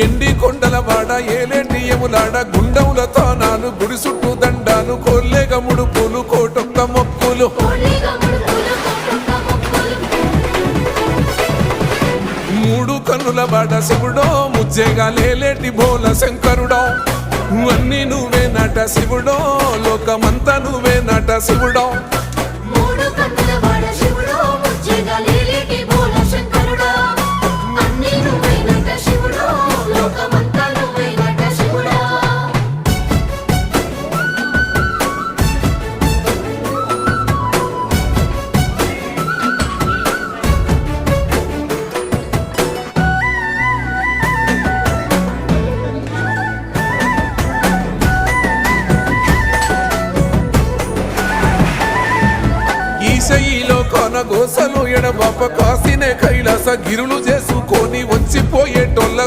ఎండి కొండల వాడ ఏలేటి యములాడ గుండముల తానాలు గుడి చుట్టూ దండాలు కోల్లేగ ముడుపులు కోటొక్క మొక్కులు మూడు కన్నుల వాడ శివుడో ముజ్జేగా లేలేటి బోల శంకరుడో అన్నీ నువ్వే నట శివుడో లోకమంతా నువ్వే నట శివుడో ఈశయిలో కొన గోసలు ఎడబాప కాసినే కైలాస గిరులు చేసుకొని వచ్చిపోయేటోళ్ళ